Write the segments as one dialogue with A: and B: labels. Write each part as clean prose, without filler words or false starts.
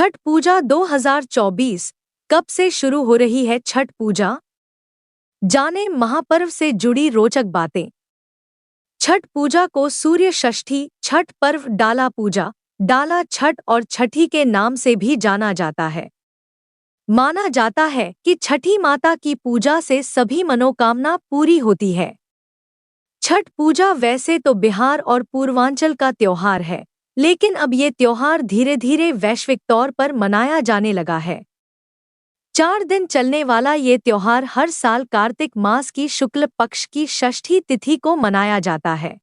A: छठ पूजा 2024 कब से शुरू हो रही है छठ पूजा? जाने महापर्व से जुड़ी रोचक बातें। छठ पूजा को सूर्य षष्ठी, छठ पर्व, डाला पूजा, डाला छठ और छठी के नाम से भी जाना जाता है। माना जाता है कि छठी माता की पूजा से सभी मनोकामना पूरी होती है। छठ पूजा वैसे तो बिहार और पूर्वांचल का त्योहार है, लेकिन अब ये त्योहार धीरे धीरे वैश्विक तौर पर मनाया जाने लगा है। 4 दिन चलने वाला ये त्योहार हर साल कार्तिक मास की शुक्ल पक्ष की षष्ठी तिथि को मनाया जाता है।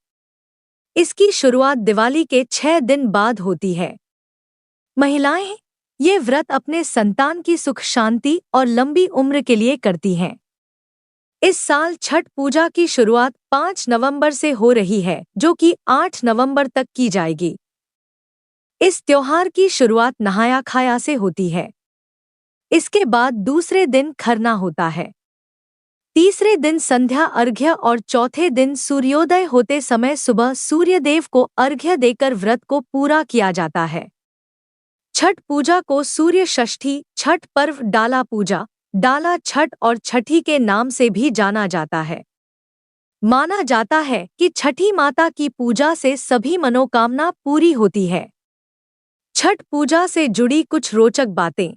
A: इसकी शुरुआत दिवाली के 6 दिन बाद होती है। महिलाएं ये व्रत अपने संतान की सुख शांति और लंबी उम्र के लिए करती हैं। इस साल छठ पूजा की शुरुआत 5 नवंबर से हो रही है, जो कि 8 नवंबर तक की जाएगी। इस त्योहार की शुरुआत नहाया खाया से होती है। इसके बाद दूसरे दिन खरना होता है। तीसरे दिन संध्या अर्घ्य और चौथे दिन सूर्योदय होते समय सुबह सूर्यदेव को अर्घ्य देकर व्रत को पूरा किया जाता है। छठ पूजा को सूर्य षष्ठी, छठ पर्व, डाला पूजा, डाला छठ और छठी के नाम से भी जाना जाता है। माना जाता है कि छठी माता की पूजा से सभी मनोकामना पूरी होती है। छठ पूजा से जुड़ी कुछ रोचक बातें।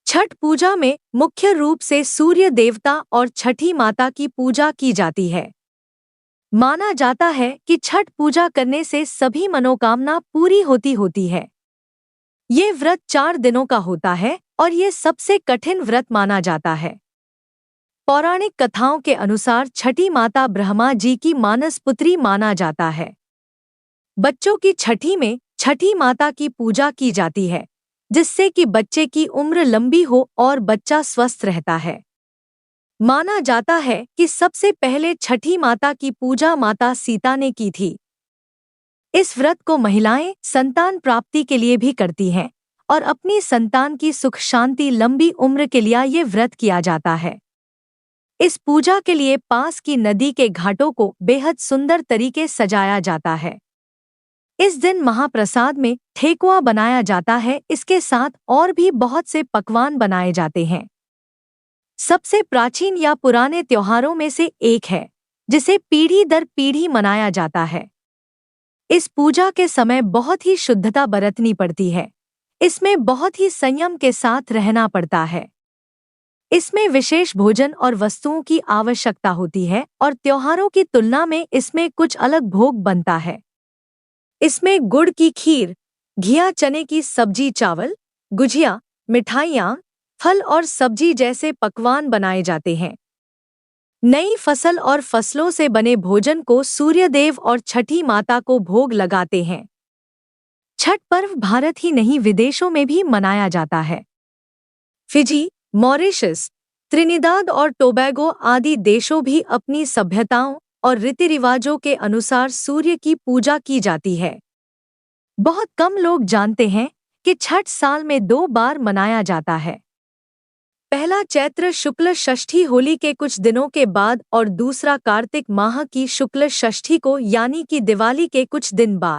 A: छठ पूजा में मुख्य रूप से सूर्य देवता और छठी माता की पूजा की जाती है। माना जाता है कि छठ पूजा करने से सभी मनोकामना पूरी होती है। ये व्रत 4 दिनों का होता है और ये सबसे कठिन व्रत माना जाता है। पौराणिक कथाओं के अनुसार छठी माता ब्रह्मा जी की मानस पुत्री माना जाता है। बच्चों की छठी में छठी माता की पूजा की जाती है, जिससे कि बच्चे की उम्र लंबी हो और बच्चा स्वस्थ रहता है। माना जाता है कि सबसे पहले छठी माता की पूजा माता सीता ने की थी। इस व्रत को महिलाएं संतान प्राप्ति के लिए भी करती हैं और अपनी संतान की सुख शांति लंबी उम्र के लिए ये व्रत किया जाता है। इस पूजा के लिए पास की नदी के घाटों को बेहद सुंदर तरीके सजाया जाता है। इस दिन महाप्रसाद में ठेकुआ बनाया जाता है। इसके साथ और भी बहुत से पकवान बनाए जाते हैं। सबसे प्राचीन या पुराने त्योहारों में से एक है, जिसे पीढ़ी दर पीढ़ी मनाया जाता है। इस पूजा के समय बहुत ही शुद्धता बरतनी पड़ती है। इसमें बहुत ही संयम के साथ रहना पड़ता है। इसमें विशेष भोजन और वस्तुओं की आवश्यकता होती है और त्योहारों की तुलना में इसमें कुछ अलग भोग बनता है। इसमें गुड़ की खीर, घिया, चने की सब्जी, चावल, गुजिया, मिठाइयाँ, फल और सब्जी जैसे पकवान बनाए जाते हैं। नई फसल और फसलों से बने भोजन को सूर्यदेव और छठी माता को भोग लगाते हैं। छठ पर्व भारत ही नहीं विदेशों में भी मनाया जाता है। फिजी, मॉरिशस, त्रिनिदाद और टोबैगो आदि देशों भी अपनी सभ्यताओं और रीति रिवाजों के अनुसार सूर्य की पूजा की जाती है। बहुत कम लोग जानते हैं कि छठ साल में 2 बार मनाया जाता है। पहला चैत्र शुक्ल षष्ठी होली के कुछ दिनों के बाद और दूसरा कार्तिक माह की शुक्ल षष्ठी को यानी कि दिवाली के कुछ दिन बाद।